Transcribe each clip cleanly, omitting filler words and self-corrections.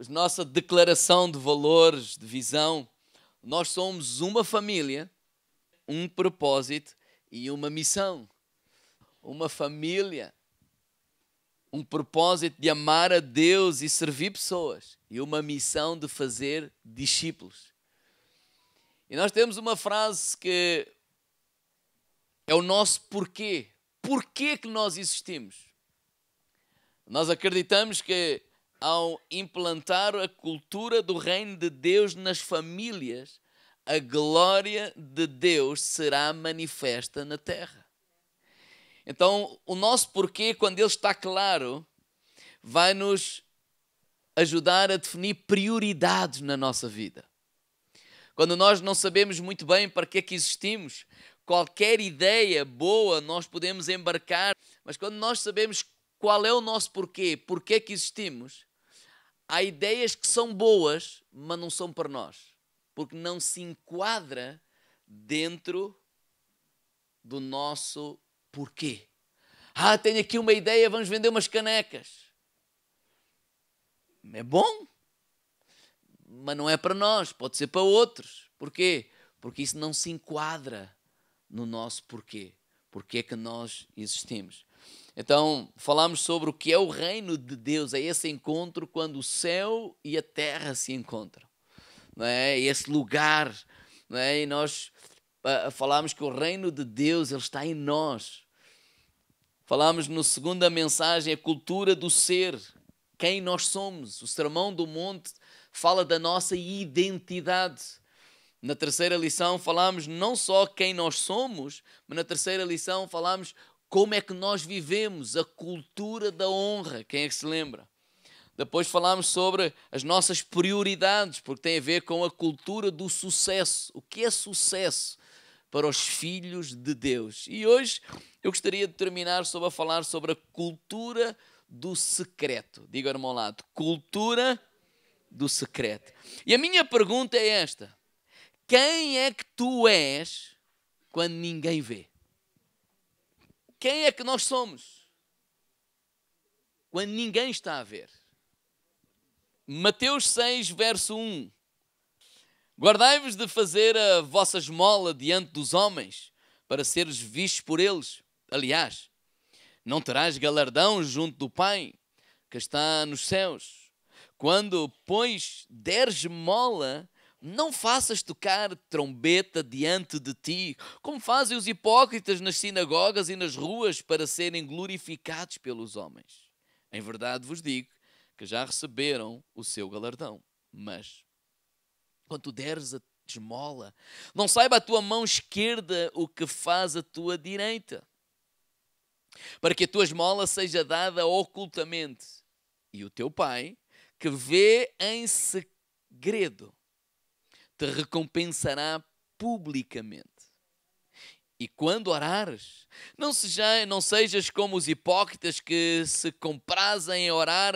nossa declaração de valores, de visão. Nós somos uma família, um propósito e uma missão. Uma família, um propósito de amar a Deus e servir pessoas. E uma missão de fazer discípulos. E nós temos uma frase que é o nosso porquê. Porquê que nós existimos? Nós acreditamos que ao implantar a cultura do reino de Deus nas famílias, a glória de Deus será manifesta na terra. Então, o nosso porquê, quando ele está claro, vai nos ajudar a definir prioridades na nossa vida. Quando nós não sabemos muito bem para que é que existimos, qualquer ideia boa nós podemos embarcar, mas quando nós sabemos qual é o nosso porquê, porque é que existimos, há ideias que são boas, mas não são para nós, porque não se enquadra dentro do nosso porquê. Tenho aqui uma ideia, vamos vender umas canecas. É bom, mas não é para nós, pode ser para outros. Porquê? Porque isso não se enquadra no nosso porquê. Porquê é que nós existimos. Então, falamos sobre o que é o reino de Deus. É esse encontro quando o céu e a terra se encontram. Não é? Esse lugar. Não é? E nós falamos que o reino de Deus ele está em nós. Falamos na segunda mensagem, a cultura do ser. Quem nós somos. O Sermão do Monte fala da nossa identidade. Na terceira lição falamos não só quem nós somos, mas na terceira lição falamos como é que nós vivemos, a cultura da honra. Quem é que se lembra? Depois falamos sobre as nossas prioridades, porque tem a ver com a cultura do sucesso. O que é sucesso para os filhos de Deus? E hoje eu gostaria de terminar a falar sobre a cultura do secreto. Diga ao meu lado, cultura do secreto. E a minha pergunta é esta: quem é que tu és quando ninguém vê? Quem é que nós somos quando ninguém está a ver? Mateus 6, verso 1. Guardai-vos de fazer a vossa esmola diante dos homens, para seres vistos por eles. Aliás, não terás galardão junto do Pai, que está nos céus. Quando, pois, deres esmola, não faças tocar trombeta diante de ti, como fazem os hipócritas nas sinagogas e nas ruas, para serem glorificados pelos homens. Em verdade vos digo que já receberam o seu galardão. Mas, quando tu deres a esmola, não saiba a tua mão esquerda o que faz a tua direita, para que a tua esmola seja dada ocultamente. E o teu Pai, que vê em segredo, te recompensará publicamente. E quando orares, não sejas como os hipócritas que se comprazem em orar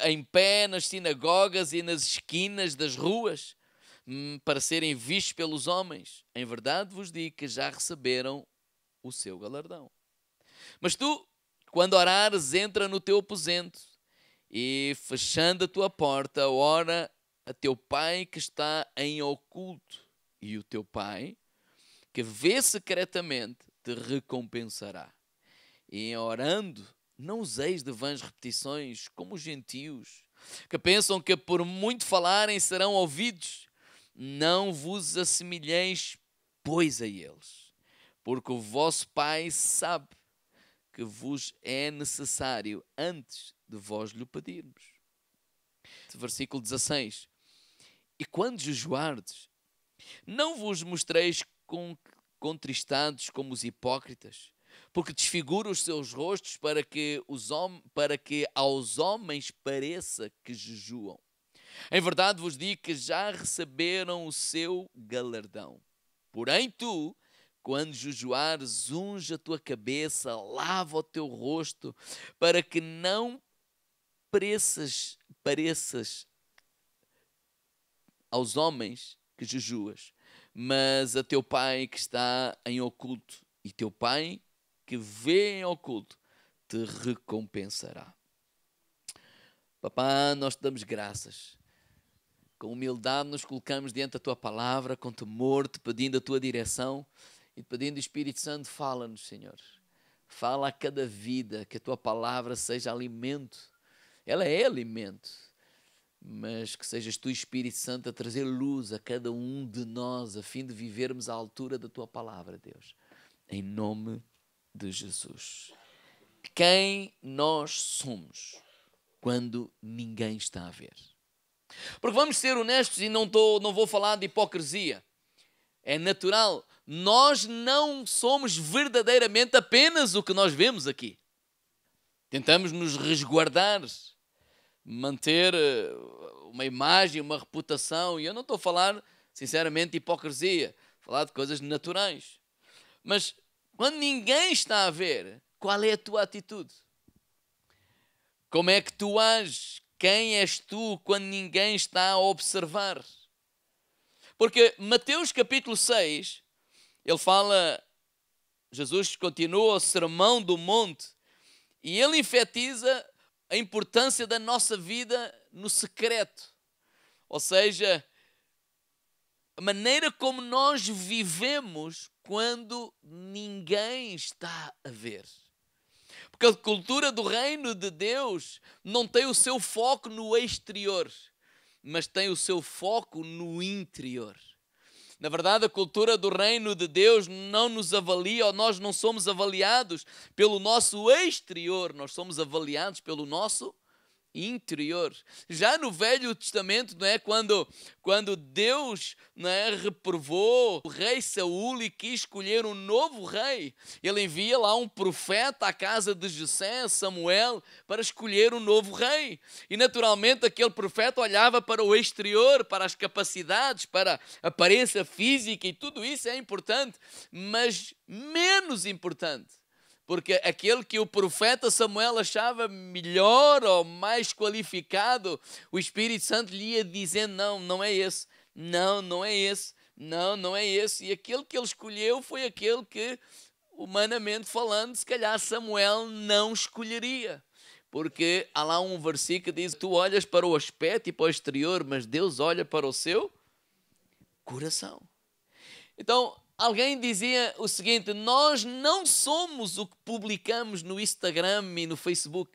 em pé nas sinagogas e nas esquinas das ruas, para serem vistos pelos homens. Em verdade vos digo que já receberam o seu galardão. Mas tu, quando orares, entra no teu aposento e, fechando a tua porta, ora a teu Pai que está em oculto, e o teu Pai, que vê secretamente, te recompensará. E em orando, não useis de vãs repetições, como os gentios, que pensam que por muito falarem serão ouvidos. Não vos assemelheis, pois, a eles, porque o vosso Pai sabe que vos é necessário antes de vós lhe pedirmos. Versículo 16. E quando jejuardes, não vos mostreis contristados como os hipócritas, porque desfiguram os seus rostos para que aos homens pareça que jejuam. Em verdade vos digo que já receberam o seu galardão. Porém tu, quando jejuares, unge a tua cabeça, lava o teu rosto, para que não pareças aos homens que jejuas, mas a teu Pai que está em oculto, e teu Pai que vê em oculto te recompensará. Papá, nós te damos graças. Com humildade nos colocamos diante da Tua palavra, com temor, te pedindo a Tua direção e te pedindo, Espírito Santo, fala-nos, Senhor. Fala a cada vida, que a Tua palavra seja alimento. Ela é alimento, mas que sejas Tu, Espírito Santo, a trazer luz a cada um de nós, a fim de vivermos à altura da Tua palavra, Deus. Em nome de Jesus. Quem nós somos quando ninguém está a ver? Porque vamos ser honestos e não vou falar de hipocrisia. É natural. Nós não somos verdadeiramente apenas o que nós vemos aqui. Tentamos nos resguardar, manter uma imagem, uma reputação. E eu não estou a falar, sinceramente, de hipocrisia. Falar de coisas naturais. Mas quando ninguém está a ver, qual é a tua atitude? Como é que tu ages? Quem és tu quando ninguém está a observar? Porque Mateus capítulo 6, ele fala, Jesus continua o sermão do monte e ele enfatiza a importância da nossa vida no secreto. Ou seja, a maneira como nós vivemos quando ninguém está a ver. Porque a cultura do reino de Deus não tem o seu foco no exterior, mas tem o seu foco no interior. Na verdade, a cultura do reino de Deus não nos avalia, ou nós não somos avaliados pelo nosso exterior, nós somos avaliados pelo nosso interior. Já no Velho Testamento, não é, quando Deus, não é, reprovou o rei Saul e quis escolher um novo rei, ele envia lá um profeta à casa de Jessé, Samuel, para escolher um novo rei. E naturalmente aquele profeta olhava para o exterior, para as capacidades, para a aparência física, e tudo isso é importante, mas menos importante. Porque aquele que o profeta Samuel achava melhor ou mais qualificado, o Espírito Santo lhe ia dizendo, não é esse, não é esse, não é esse. E aquele que ele escolheu foi aquele que, humanamente falando, se calhar Samuel não escolheria. Porque há lá um versículo que diz, tu olhas para o aspecto e para o exterior, mas Deus olha para o seu coração. Então, alguém dizia o seguinte, nós não somos o que publicamos no Instagram e no Facebook.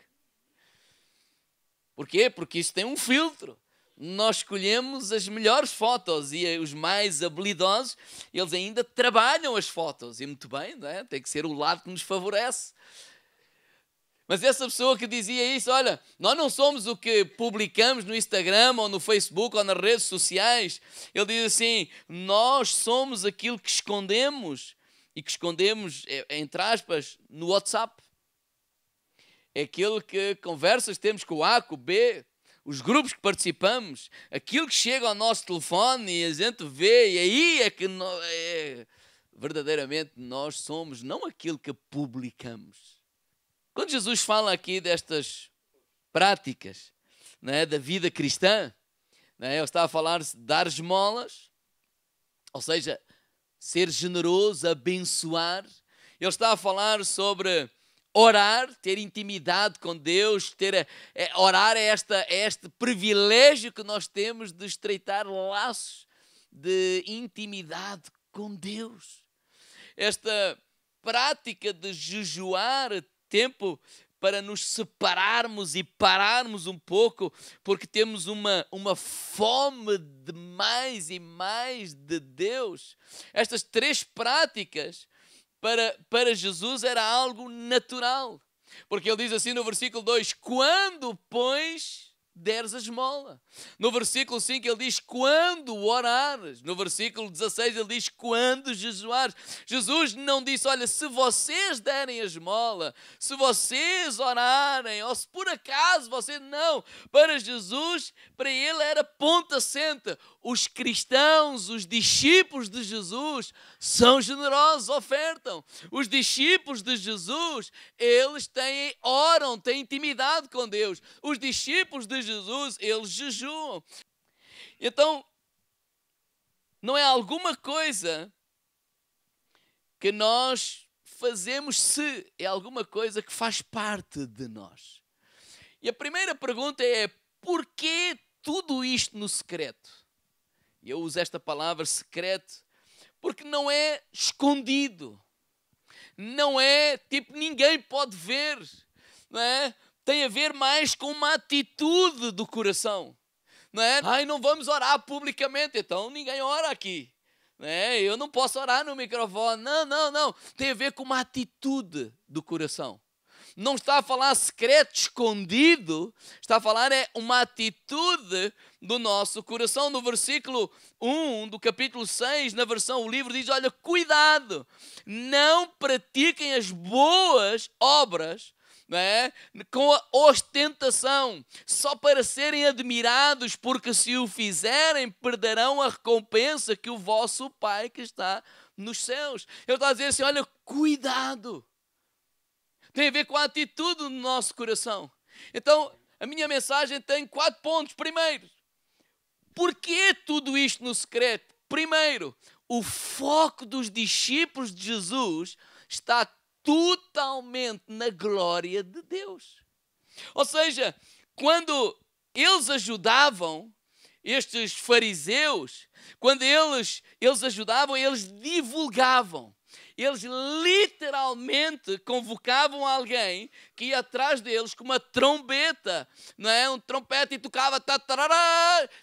Porquê? Porque isso tem um filtro. Nós escolhemos as melhores fotos e os mais habilidosos, eles ainda trabalham as fotos. E muito bem, não é? Tem que ser o lado que nos favorece. Mas essa pessoa que dizia isso, olha, nós não somos o que publicamos no Instagram ou no Facebook ou nas redes sociais. Ele diz assim, nós somos aquilo que escondemos, e que escondemos, entre aspas, no WhatsApp. É aquilo que conversas temos com o A, com o B, os grupos que participamos, aquilo que chega ao nosso telefone e a gente vê, e aí é que verdadeiramente nós somos não aquilo que publicamos. Quando Jesus fala aqui destas práticas, não é, da vida cristã, não é, ele está a falar de dar esmolas, ou seja, ser generoso, abençoar. Ele está a falar sobre orar, ter intimidade com Deus, orar é este privilégio que nós temos de estreitar laços de intimidade com Deus. Esta prática de jejuar tempo para nos separarmos e pararmos um pouco, porque temos uma fome de mais e mais de Deus. Estas três práticas para Jesus era algo natural, porque ele diz assim no versículo 2, quando, pois, deres a esmola. No versículo 5 ele diz, quando orares. No versículo 16 ele diz, quando jejuares. Jesus não disse, olha, se vocês derem a esmola, se vocês orarem, ou se por acaso vocês não. Para Jesus, para ele era ponto assente. Os cristãos, os discípulos de Jesus são generosos, ofertam. Os discípulos de Jesus, eles oram, têm intimidade com Deus. Os discípulos de Jesus, eles jejuam. Então, não é alguma coisa que nós fazemos se, é alguma coisa que faz parte de nós. E a primeira pergunta é: por que tudo isto no secreto? Eu uso esta palavra secreto porque não é escondido. Não é tipo ninguém pode ver, não é? Tem a ver mais com uma atitude do coração, não é? Ai, não vamos orar publicamente, então ninguém ora aqui, não é? Eu não posso orar no microfone. Não. Tem a ver com uma atitude do coração. Não está a falar secreto, escondido, está a falar é uma atitude do nosso coração. No versículo 1 do capítulo 6, na versão, o livro diz, olha, cuidado, não pratiquem as boas obras, não é? Com a ostentação, só para serem admirados, porque se o fizerem, perderão a recompensa que o vosso Pai que está nos céus. Ele está a dizer assim, olha, cuidado. Tem a ver com a atitude do nosso coração. Então, a minha mensagem tem 4 pontos. Primeiro, porquê tudo isto no secreto? Primeiro, o foco dos discípulos de Jesus está totalmente na glória de Deus. Ou seja, quando eles ajudavam estes fariseus, quando eles ajudavam, eles divulgavam. Eles literalmente convocavam alguém que ia atrás deles com uma trombeta, não é? Um trompete e tocava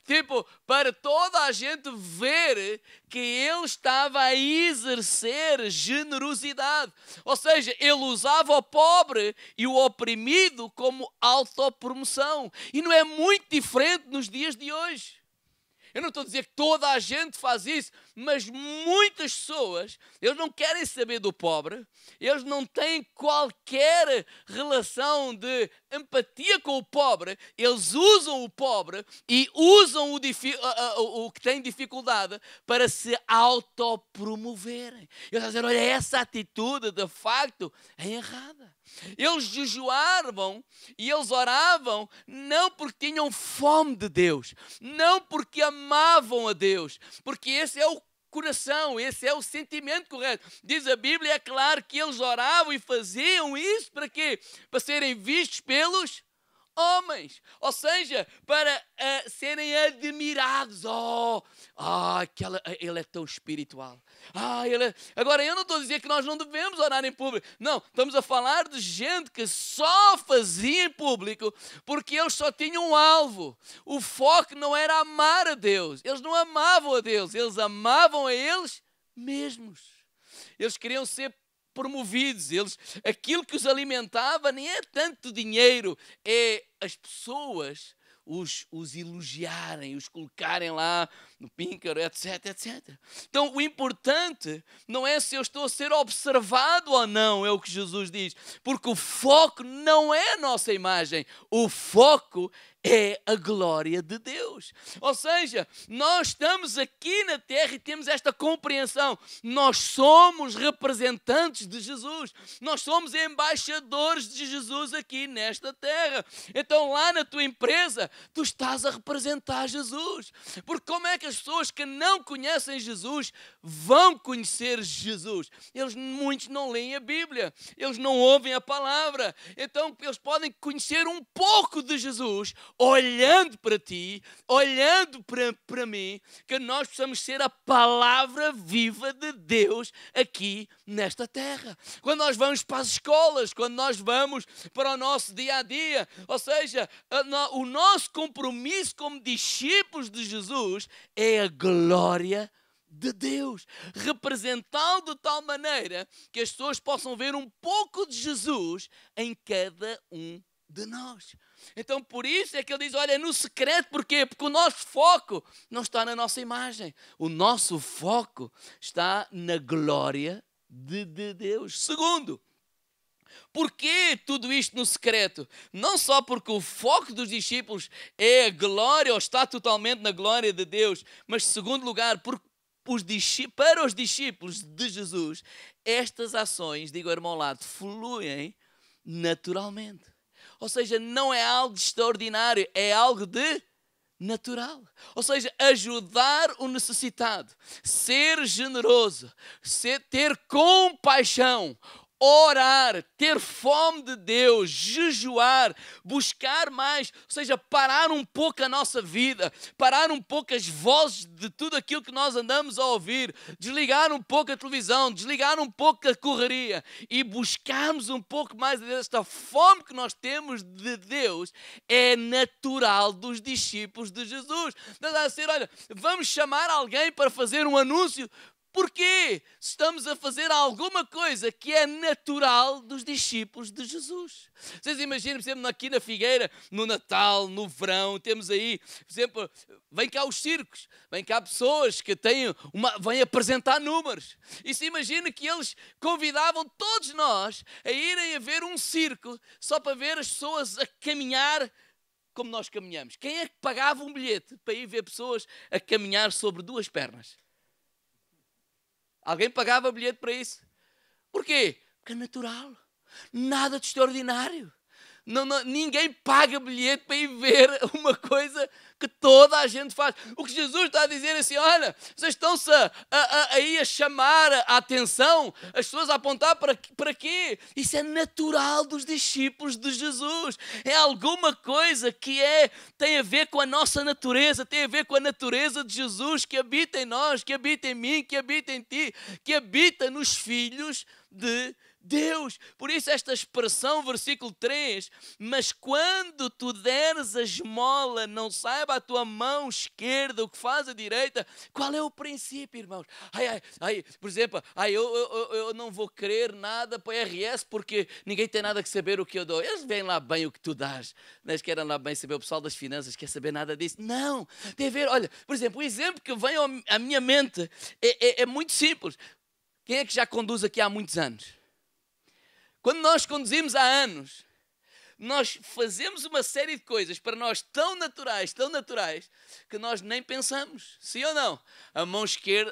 tipo, para toda a gente ver que ele estava a exercer generosidade. Ou seja, ele usava o pobre e o oprimido como autopromoção. E não é muito diferente nos dias de hoje. Eu não estou a dizer que toda a gente faz isso, mas muitas pessoas, eles não querem saber do pobre, eles não têm qualquer relação de empatia com o pobre, eles usam o pobre e usam o que tem dificuldade para se autopromoverem. Eles estão a dizer, olha, essa atitude de facto é errada. Eles jejuavam e eles oravam não porque tinham fome de Deus, não porque amavam a Deus, porque esse é o coração, esse é o sentimento correto. Diz a Bíblia, é claro que eles oravam e faziam isso para quê? Para serem vistos pelos homens, ou seja, para serem admirados. Ele é tão espiritual. Agora, eu não estou a dizer que nós não devemos orar em público. Não, estamos a falar de gente que só fazia em público porque eles só tinham um alvo. O foco não era amar a Deus. Eles não amavam a Deus, eles amavam a eles mesmos. Eles queriam ser promovidos, aquilo que os alimentava nem é tanto dinheiro, é as pessoas os elogiarem, os colocarem lá no píncaro, etc. Então, o importante não é se eu estou a ser observado ou não, é o que Jesus diz, porque o foco não é a nossa imagem, o foco é a glória de Deus. Ou seja, nós estamos aqui na terra e temos esta compreensão. Nós somos representantes de Jesus. Nós somos embaixadores de Jesus aqui nesta terra. Então lá na tua empresa, tu estás a representar Jesus. Porque como é que as pessoas que não conhecem Jesus vão conhecer Jesus? Muitos não leem a Bíblia. Eles não ouvem a palavra. Então eles podem conhecer um pouco de Jesus olhando para ti, olhando para mim, que nós possamos ser a palavra viva de Deus aqui nesta terra. Quando nós vamos para as escolas, quando nós vamos para o nosso dia a dia, ou seja, o nosso compromisso como discípulos de Jesus é a glória de Deus, representá-lo de tal maneira que as pessoas possam ver um pouco de Jesus em cada um de nós. Então por isso é que ele diz, olha, no secreto, porquê? Porque o nosso foco não está na nossa imagem, o nosso foco está na glória de Deus. Segundo, porquê tudo isto no secreto? Não só porque o foco dos discípulos é a glória, ou está totalmente na glória de Deus, mas segundo lugar, porque para os discípulos de Jesus, estas ações, digo ao irmão ao lado, fluem naturalmente. Ou seja, não é algo extraordinário, é algo de natural. Ou seja, ajudar o necessitado, ser generoso, ter compaixão, orar, ter fome de Deus, jejuar, buscar mais, ou seja, parar um pouco a nossa vida, parar um pouco as vozes de tudo aquilo que nós andamos a ouvir, desligar um pouco a televisão, desligar um pouco a correria e buscarmos um pouco mais de Deus. Esta fome que nós temos de Deus é natural dos discípulos de Jesus. Não dá a ser, olha, vamos chamar alguém para fazer um anúncio. Porquê? Estamos a fazer alguma coisa que é natural dos discípulos de Jesus. Vocês imaginem, por exemplo, aqui na Figueira, no Natal, no verão, temos aí, por exemplo, vem cá os circos, vem cá pessoas que vêm apresentar números. E se imagina que eles convidavam todos nós a irem a ver um circo só para ver as pessoas a caminhar como nós caminhamos. Quem é que pagava um bilhete para ir ver pessoas a caminhar sobre duas pernas? Alguém pagava bilhete para isso? Porquê? Porque é natural. Nada de extraordinário. Ninguém paga bilhete para ir ver uma coisa que toda a gente faz. O que Jesus está a dizer é assim, olha, vocês estão-se aí a chamar a atenção, as pessoas a apontar para quê? Isso é natural dos discípulos de Jesus. É alguma coisa que tem a ver com a nossa natureza, tem a ver com a natureza de Jesus que habita em nós, que habita em mim, que habita em ti, que habita nos filhos de Deus. Por isso esta expressão, versículo 3, mas quando tu deres a esmola, não saiba a tua mão esquerda o que faz a direita. Qual é o princípio, irmãos? Por exemplo, eu não vou querer nada para o RS porque ninguém tem nada que saber o que eu dou. Eles veem lá bem o que tu dás. Eles querem lá bem saber, o pessoal das finanças quer saber nada disso. Não, tem a ver, olha, por exemplo, o exemplo que vem à minha mente é muito simples. Quem é que já conduz aqui há muitos anos? Quando nós conduzimos há anos, nós fazemos uma série de coisas para nós tão naturais, que nós nem pensamos. Sim ou não? A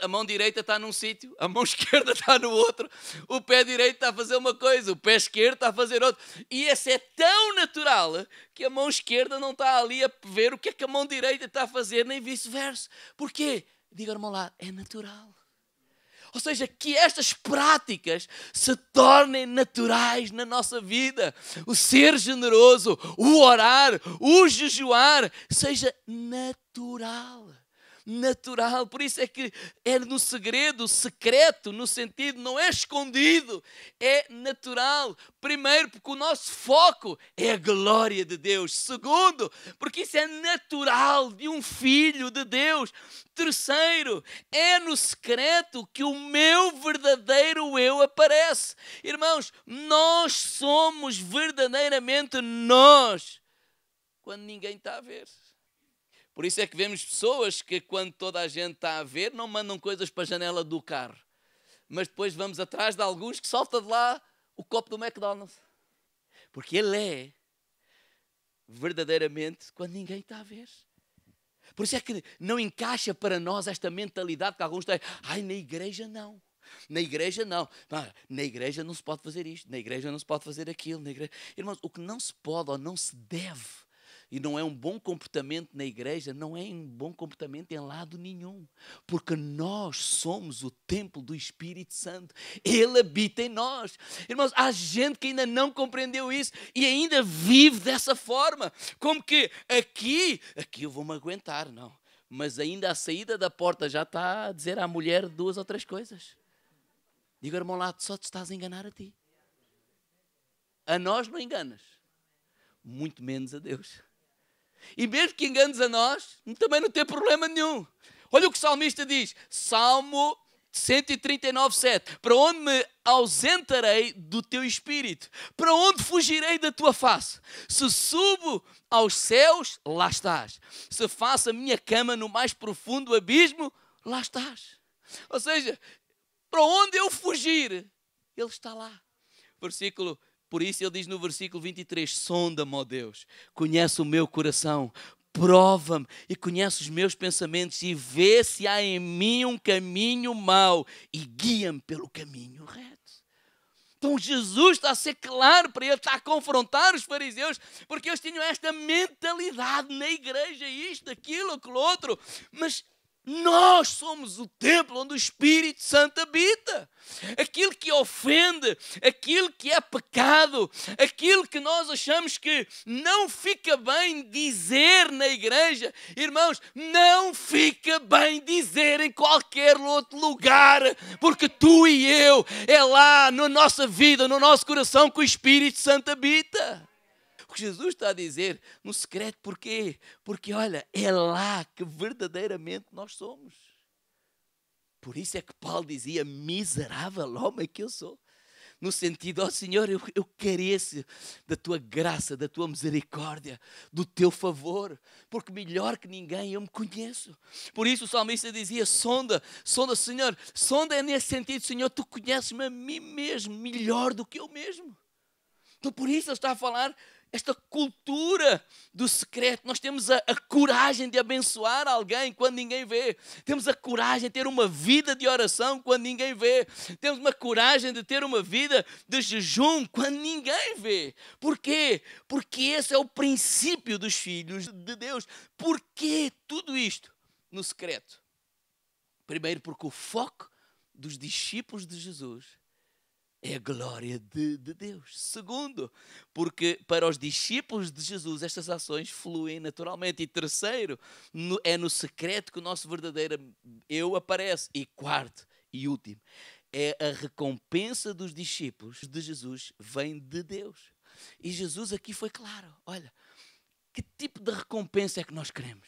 mão direita está num sítio, a mão esquerda está no outro, o pé direito está a fazer uma coisa, o pé esquerdo está a fazer outra. E esse é tão natural que a mão esquerda não está ali a ver o que é que a mão direita está a fazer, nem vice-versa. Porquê? Diga, irmão lá, é natural. Ou seja, que estas práticas se tornem naturais na nossa vida. O ser generoso, o orar, o jejuar, seja natural. Natural, por isso é que é no segredo, secreto, no sentido, não é escondido, é natural. Primeiro, porque o nosso foco é a glória de Deus. Segundo, porque isso é natural de um filho de Deus. Terceiro, é no secreto que o meu verdadeiro eu aparece. Irmãos, nós somos verdadeiramente nós quando ninguém está a ver. Por isso é que vemos pessoas que, quando toda a gente está a ver, não mandam coisas para a janela do carro. Mas depois vamos atrás de alguns que soltam de lá o copo do McDonald's. Porque ele é verdadeiramente quando ninguém está a ver. Por isso é que não encaixa para nós esta mentalidade que alguns têm. Na igreja não. Na igreja não. Na igreja não se pode fazer isto. Na igreja não se pode fazer aquilo. Irmãos, o que não se pode ou não se deve, e não é um bom comportamento na igreja, não é um bom comportamento em lado nenhum. Porque nós somos o templo do Espírito Santo. Ele habita em nós. Irmãos, há gente que ainda não compreendeu isso e ainda vive dessa forma. Como que aqui eu vou-me aguentar, não. Mas ainda a saída da porta já está a dizer à mulher 2 ou 3 coisas. Diga, irmão lá, só te estás a enganar a ti. A nós não enganas. Muito menos a Deus. E mesmo que enganes a nós, também não tem problema nenhum. Olha o que o salmista diz, Salmo 139:7. Para onde me ausentarei do teu espírito? Para onde fugirei da tua face? Se subo aos céus, lá estás. Se faço a minha cama no mais profundo abismo, lá estás. Ou seja, para onde eu fugir, Ele está lá. Por isso ele diz no versículo 23, sonda-me, ó Deus, conhece o meu coração, prova-me e conhece os meus pensamentos e vê se há em mim um caminho mau e guia-me pelo caminho reto. Então Jesus está a ser claro para ele, está a confrontar os fariseus, porque eles tinham esta mentalidade na igreja, isto, aquilo, aquilo outro, mas Nós somos o templo onde o Espírito Santo habita. Aquilo que ofende, aquilo que é pecado, aquilo que nós achamos que não fica bem dizer na igreja, irmãos, não fica bem dizer em qualquer outro lugar, porque tu e eu, é lá na nossa vida, no nosso coração que o Espírito Santo habita. O que Jesus está a dizer no secreto, porquê? Porque, olha, é lá que verdadeiramente nós somos. Por isso é que Paulo dizia, miserável homem que eu sou. No sentido, ó Senhor, eu careço da tua graça, da tua misericórdia, do teu favor, porque melhor que ninguém eu me conheço. Por isso o salmista dizia, sonda, Senhor, sonda é nesse sentido, Senhor, tu conheces-me a mim mesmo, melhor do que eu mesmo. Então por isso ele está a falar esta cultura do secreto. Nós temos a coragem de abençoar alguém quando ninguém vê. Temos a coragem de ter uma vida de oração quando ninguém vê. Temos uma coragem de ter uma vida de jejum quando ninguém vê. Porquê? Porque esse é o princípio dos filhos de Deus. Porquê tudo isto no secreto? Primeiro, porque o foco dos discípulos de Jesus é a glória de Deus. Segundo, porque para os discípulos de Jesus estas ações fluem naturalmente. E terceiro, é no secreto que o nosso verdadeiro eu aparece. E quarto e último, é a recompensa dos discípulos de Jesus vem de Deus. E Jesus aqui foi claro. Olha, que tipo de recompensa é que nós queremos?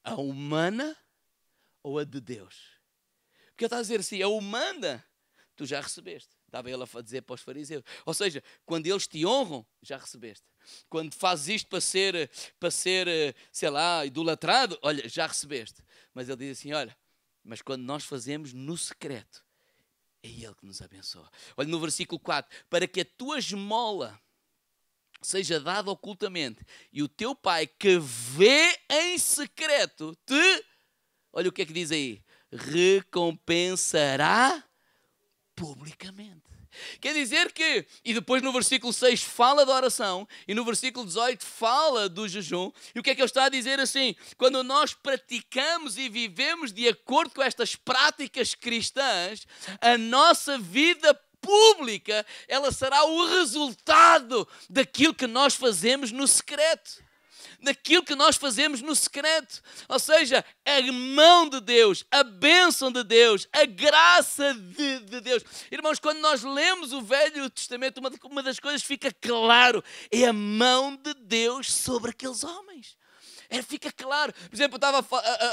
A humana ou a de Deus? Porque ele está a dizer assim, a humana tu já recebeste. Estava ele a dizer para os fariseus. Ou seja, quando eles te honram, já recebeste. Quando fazes isto para ser, sei lá, idolatrado, olha, já recebeste. Mas ele diz assim, olha, mas quando nós fazemos no secreto, é ele que nos abençoa. Olha no versículo 4, para que a tua esmola seja dada ocultamente e o teu pai que vê em secreto olha o que é que diz aí, recompensará publicamente. Quer dizer que, e depois no versículo 6 fala da oração, e no versículo 18 fala do jejum, e o que é que ele está a dizer assim? Quando nós praticamos e vivemos de acordo com estas práticas cristãs, a nossa vida pública, ela será o resultado daquilo que nós fazemos no secreto. Daquilo que nós fazemos no secreto. Ou seja, a mão de Deus, a bênção de Deus, a graça de Deus. Irmãos, quando nós lemos o Velho Testamento, uma das coisas que fica claro é a mão de Deus sobre aqueles homens. Fica claro. Por exemplo, eu estava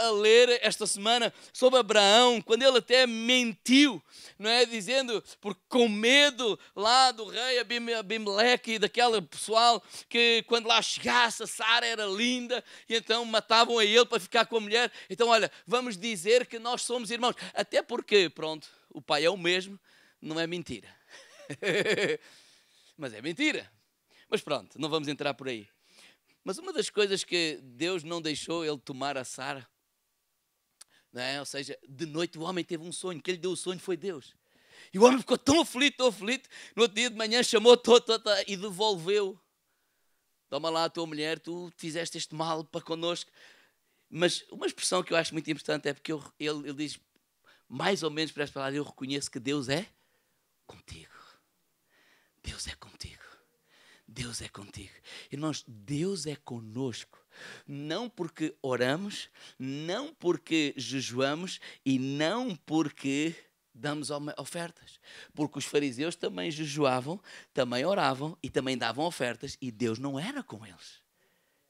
a ler esta semana sobre Abraão, quando ele até mentiu, não é? Dizendo, porque com medo lá do rei Abimeleque e daquela pessoal que quando lá chegasse a Sara era linda e então matavam a ele para ficar com a mulher. Então, olha, vamos dizer que nós somos irmãos. Até porque, pronto, o pai é o mesmo, não é mentira. Mas é mentira. Mas pronto, não vamos entrar por aí. Mas uma das coisas que Deus não deixou ele tomar a Sara, não é? Ou seja, de noite o homem teve um sonho, quem lhe deu o sonho foi Deus. E o homem ficou tão aflito, no outro dia de manhã chamou e devolveu. Toma lá a tua mulher, tu fizeste este mal para connosco. Mas uma expressão que eu acho muito importante é porque ele diz, mais ou menos para esta palavra, eu reconheço que Deus é contigo. Deus é contigo. Deus é contigo. Irmãos, Deus é conosco. Não porque oramos, não porque jejuamos e não porque damos ofertas. Porque os fariseus também jejuavam, também oravam e também davam ofertas e Deus não era com eles.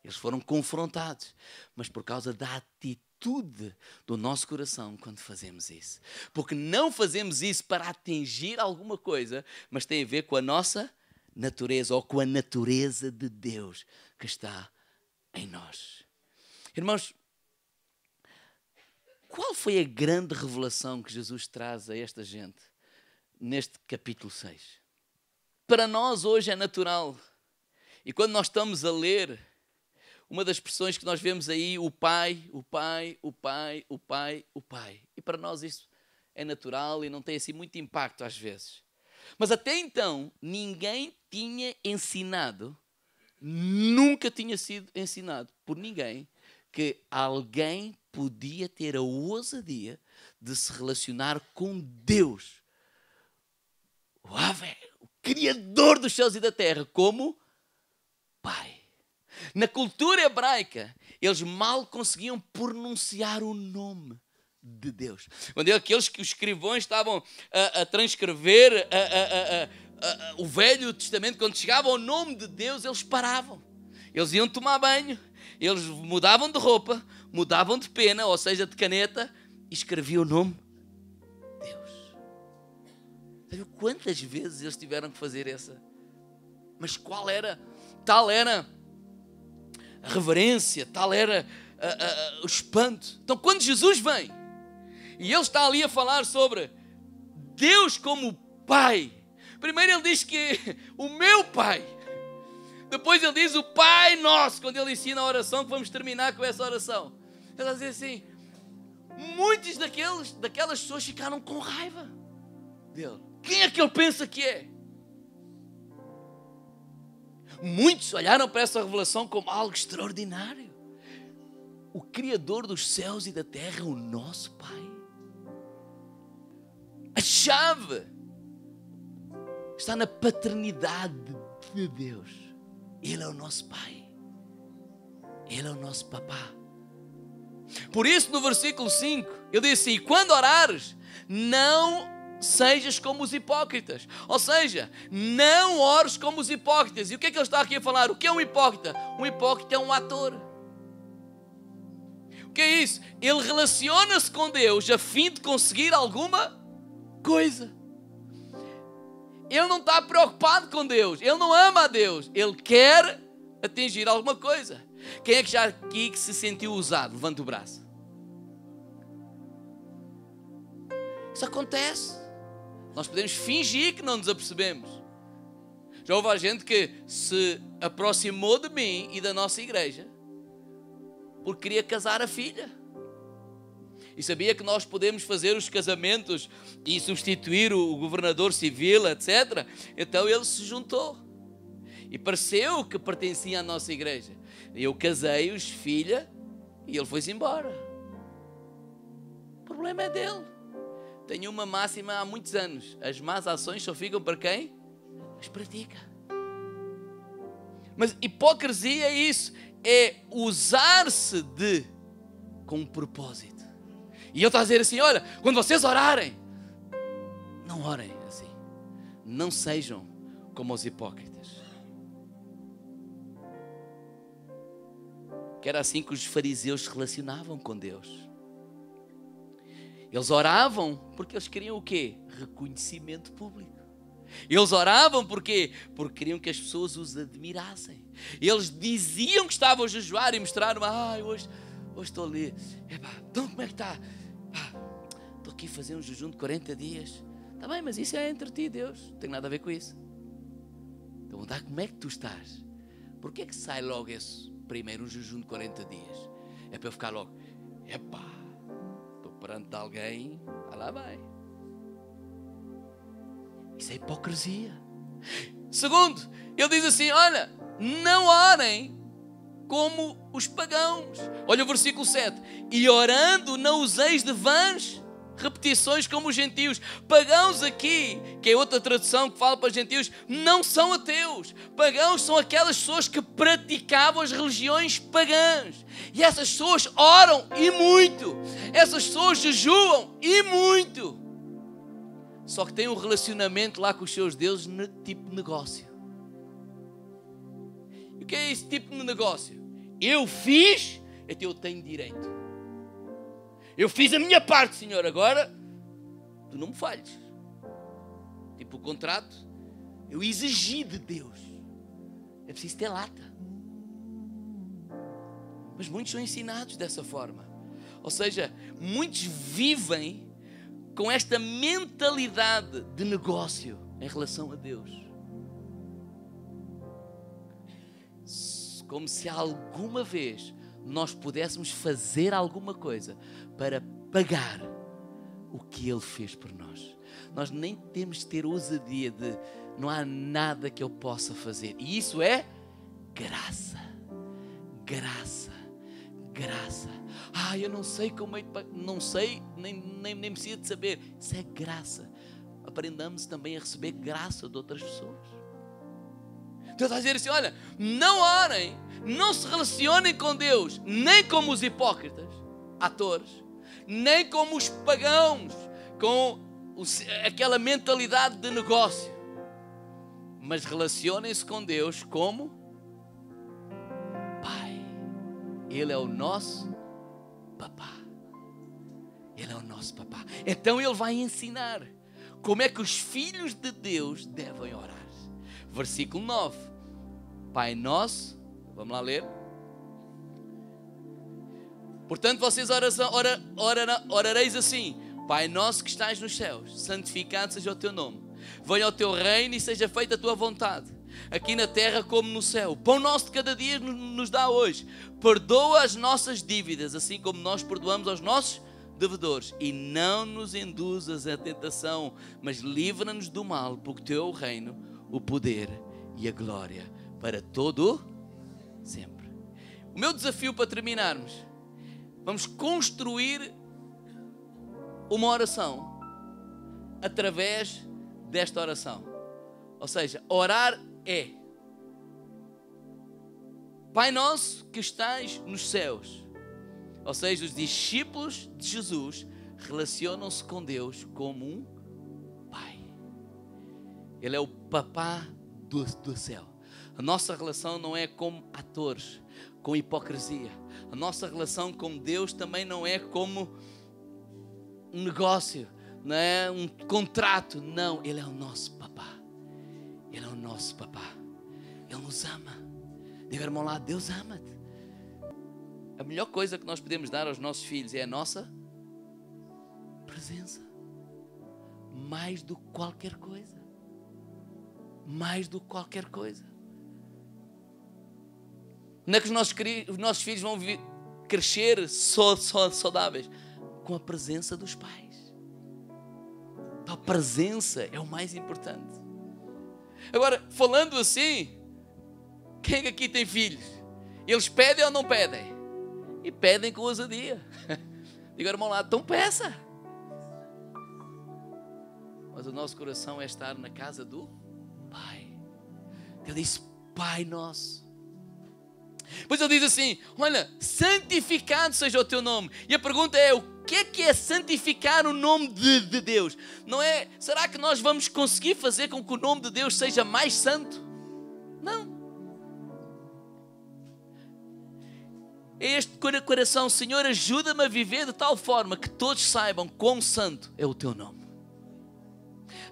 Eles foram confrontados. Mas por causa da atitude do nosso coração quando fazemos isso. Porque não fazemos isso para atingir alguma coisa, mas tem a ver com a nossa natureza ou com a natureza de Deus que está em nós. Irmãos, qual foi a grande revelação que Jesus traz a esta gente neste capítulo 6? Para nós hoje é natural. E quando nós estamos a ler, uma das expressões que nós vemos aí, o Pai, o Pai, o Pai, o Pai, o Pai. E para nós isso é natural e não tem assim muito impacto às vezes. Mas até então, ninguém tinha ensinado, nunca tinha sido ensinado por ninguém, que alguém podia ter a ousadia de se relacionar com Deus, o Criador dos céus e da terra, como Pai. Na cultura hebraica, eles mal conseguiam pronunciar o nome de Deus. Quando aqueles que os escrivãos estavam a transcrever o Velho Testamento, quando chegavam ao nome de Deus, eles paravam. Eles iam tomar banho, eles mudavam de roupa, mudavam de pena, ou seja, de caneta, e escreviam o nome de Deus. Sabe quantas vezes eles tiveram que fazer essa? Mas tal era a reverência, tal era o espanto. Então, quando Jesus vem, e ele está ali a falar sobre Deus como Pai, primeiro ele diz que o meu Pai, depois ele diz o Pai Nosso, quando ele ensina a oração, que vamos terminar com essa oração. Ele vai dizer assim, muitos daquelas pessoas ficaram com raiva dele. Quem é que ele pensa que é? Muitos olharam para essa revelação como algo extraordinário. O Criador dos céus e da terra é o nosso Pai. A chave está na paternidade de Deus. Ele é o nosso Pai. Ele é o nosso papá. Por isso, no versículo 5, ele diz assim, quando orares, não sejas como os hipócritas. Ou seja, não ores como os hipócritas. E o que é que ele está aqui a falar? O que é um hipócrita? Um hipócrita é um ator. O que é isso? Ele relaciona-se com Deus a fim de conseguir alguma coisa. Ele não está preocupado com Deus. Ele não ama a Deus. Ele quer atingir alguma coisa. Quem é que já aqui que se sentiu usado? Levanta o braço. Isso acontece. Nós podemos fingir que não nos apercebemos. Já houve gente que se aproximou de mim e da nossa igreja porque queria casar a filha. E sabia que nós podemos fazer os casamentos e substituir o governador civil, etc. Então ele se juntou. E pareceu que pertencia à nossa igreja. Eu casei-os, filha, e ele foi-se embora. O problema é dele. Tenho uma máxima há muitos anos. As más ações só ficam para quem as pratica. Mas hipocrisia é isso. É usar-se com um propósito. E ele está a dizer assim, olha, quando vocês orarem, não orem assim. Não sejam como os hipócritas. Que era assim que os fariseus se relacionavam com Deus. Eles oravam porque eles queriam o quê? Reconhecimento público. Eles oravam porque queriam que as pessoas os admirassem. Eles diziam que estavam a jejuar e mostraram, hoje estou ali. Então como é que está? Estou aqui a fazer um jejum de 40 dias. Está bem, mas isso é entre ti e Deus. Não tem nada a ver com isso. Então, como é que tu estás? Porquê é que sai logo esse primeiro um jejum de 40 dias? É para eu ficar logo, estou perante alguém, lá vai. Isso é hipocrisia. Segundo, ele diz assim, olha, não orem como os pagãos. Olha o versículo 7. E orando não useis de vãs repetições como os gentios. Pagãos aqui, que é outra tradução que fala para gentios, não são ateus. Pagãos são aquelas pessoas que praticavam as religiões pagãs. E essas pessoas oram e muito. Essas pessoas jejuam e muito. Só que têm um relacionamento lá com os seus deuses no tipo de negócio. E o que é esse tipo de negócio? Eu fiz, então eu tenho direito. Eu fiz a minha parte, Senhor, agora tu não me falhes. Tipo o contrato, eu exigi de Deus. É preciso ter lata. Mas muitos são ensinados dessa forma. Ou seja, muitos vivem com esta mentalidade de negócio em relação a Deus. Como se alguma vez nós pudéssemos fazer alguma coisa para pagar o que Ele fez por nós. Nós nem temos de ter ousadia de não há nada que eu possa fazer. E isso é graça. Graça. Graça. eu não sei como é que... Não sei, nem preciso de saber. Isso é graça. Aprendamos também a receber graça de outras pessoas. Deus está a dizer assim, olha, não orem, não se relacionem com Deus, nem como os hipócritas, atores, nem como os pagãos, com aquela mentalidade de negócio. Mas relacionem-se com Deus como Pai. Ele é o nosso papá. Ele é o nosso papá. Então Ele vai ensinar como é que os filhos de Deus devem orar. Versículo 9. Pai nosso, vamos lá ler. Portanto, vocês orareis assim: Pai nosso que estás nos céus, santificado seja o teu nome. Venha ao teu reino e seja feita a tua vontade, aqui na terra como no céu. O pão nosso de cada dia nos dá hoje. Perdoa as nossas dívidas, assim como nós perdoamos aos nossos devedores. E não nos induzas à tentação, mas livra-nos do mal, porque teu é o reino, o poder e a glória para todo sempre. O meu desafio para terminarmos, vamos construir uma oração através desta oração. Ou seja, orar é: Pai nosso que estás nos céus. Ou seja, os discípulos de Jesus relacionam-se com Deus como um Pai. Ele é o papá do céu. A nossa relação não é como atores, com hipocrisia. A nossa relação com Deus também não é como um negócio, não é um contrato. Não, Ele é o nosso papá. Ele é o nosso papá. Ele nos ama. Diga, irmão, lá, Deus ama-te. A melhor coisa que nós podemos dar aos nossos filhos é a nossa presença. Mais do que qualquer coisa. Mais do que qualquer coisa. Não é que os nossos filhos vão crescer saudáveis? Com a presença dos pais. A presença é o mais importante. Agora, falando assim, quem aqui tem filhos? Eles pedem ou não pedem? E pedem com ousadia. Diga, irmão lá, então peça. Mas o nosso coração é estar na casa do Pai. Ele disse, Pai nosso. Pois ele diz assim, olha, santificado seja o teu nome. E a pergunta é, o que é santificar o nome de Deus? Não é, será que nós vamos conseguir fazer com que o nome de Deus seja mais santo? Não. É este coração, Senhor, ajuda-me a viver de tal forma que todos saibam quão santo é o teu nome.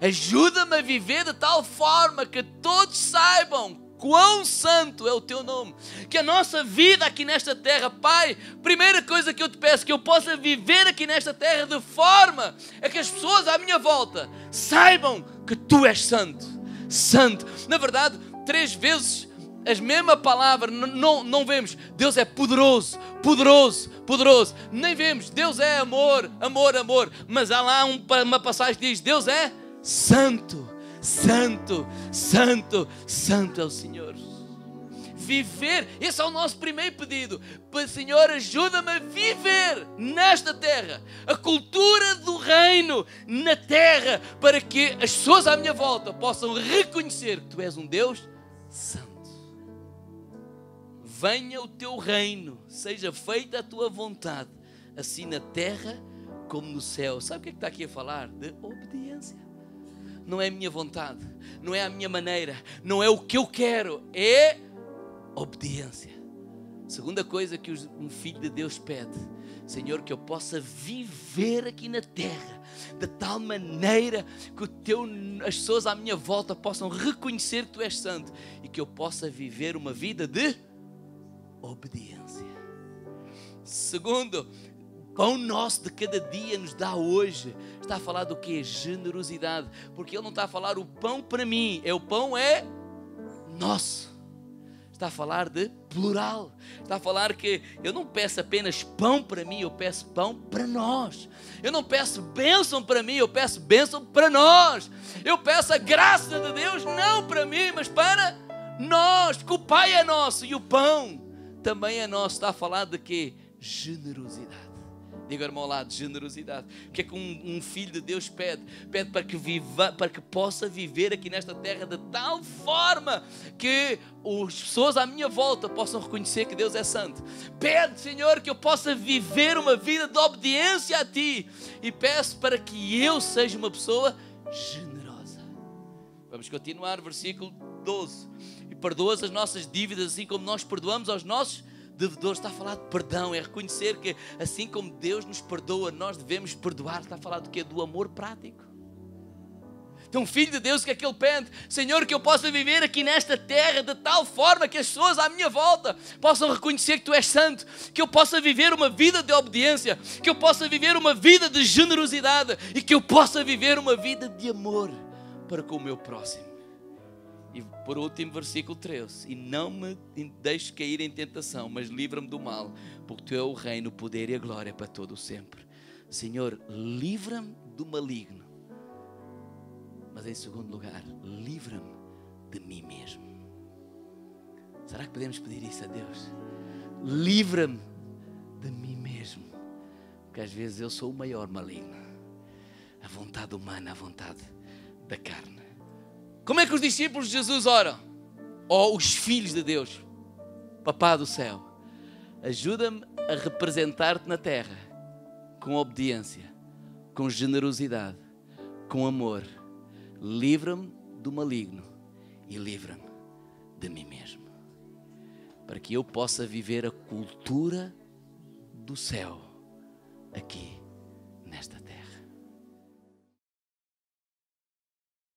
Ajuda-me a viver de tal forma que todos saibam quão santo é o teu nome. Que a nossa vida aqui nesta terra, Pai, primeira coisa que eu te peço, que eu possa viver aqui nesta terra de forma a que as pessoas à minha volta saibam que tu és santo. Santo. Na verdade, 3 vezes a mesma palavra, não vemos. Deus é poderoso, poderoso, poderoso. Nem vemos. Deus é amor, amor, amor. Mas há lá uma passagem que diz, Deus é santo, santo, santo, santo é o Senhor. Viver, esse é o nosso primeiro pedido. Senhor, ajuda-me a viver nesta terra a cultura do reino na terra, para que as pessoas à minha volta possam reconhecer que tu és um Deus santo. Venha o teu reino, seja feita a tua vontade, assim na terra como no céu. Sabe o que é que está aqui a falar? De obediência. Não é a minha vontade, não é a minha maneira, não é o que eu quero, é obediência. Segunda coisa que um filho de Deus pede, Senhor, que eu possa viver aqui na terra de tal maneira que as pessoas à minha volta possam reconhecer que tu és santo e que eu possa viver uma vida de obediência. Segundo, pão nosso de cada dia nos dá hoje. Está a falar do quê? Generosidade. Porque ele não está a falar o pão para mim, o pão é nosso. Está a falar de plural. Está a falar que eu não peço apenas pão para mim, eu peço pão para nós. Eu não peço bênção para mim, eu peço bênção para nós. Eu peço a graça de Deus não para mim, mas para nós. Porque o Pai é nosso e o pão também é nosso. Está a falar de quê? Generosidade. Diga, irmão, ao lado, generosidade. O que é que um filho de Deus pede? Pede para que viva, para que possa viver aqui nesta terra de tal forma que as pessoas à minha volta possam reconhecer que Deus é santo. Pede, Senhor, que eu possa viver uma vida de obediência a Ti. E peço para que eu seja uma pessoa generosa. Vamos continuar, versículo 12. E perdoas as nossas dívidas assim como nós perdoamos aos nossos devedores. Está a falar de perdão, é reconhecer que assim como Deus nos perdoa, nós devemos perdoar. Está a falar do quê? Do amor prático. Então, filho de Deus, que é que ele pede? Senhor, que eu possa viver aqui nesta terra de tal forma que as pessoas à minha volta possam reconhecer que Tu és santo, que eu possa viver uma vida de obediência, que eu possa viver uma vida de generosidade e que eu possa viver uma vida de amor para com o meu próximo. E por último, versículo 13. E não me deixes cair em tentação, mas livra-me do mal, porque Tu é o reino, o poder e a glória para todo o sempre. Senhor, livra-me do maligno. Mas em segundo lugar, livra-me de mim mesmo. Será que podemos pedir isso a Deus? Livra-me de mim mesmo. Porque às vezes eu sou o maior maligno. A vontade humana, a vontade da carne. Como é que os discípulos de Jesus oram? Ou os filhos de Deus? Papá do céu, ajuda-me a representar-Te na terra com obediência, com generosidade, com amor. Livra-me do maligno e livra-me de mim mesmo. Para que eu possa viver a cultura do céu aqui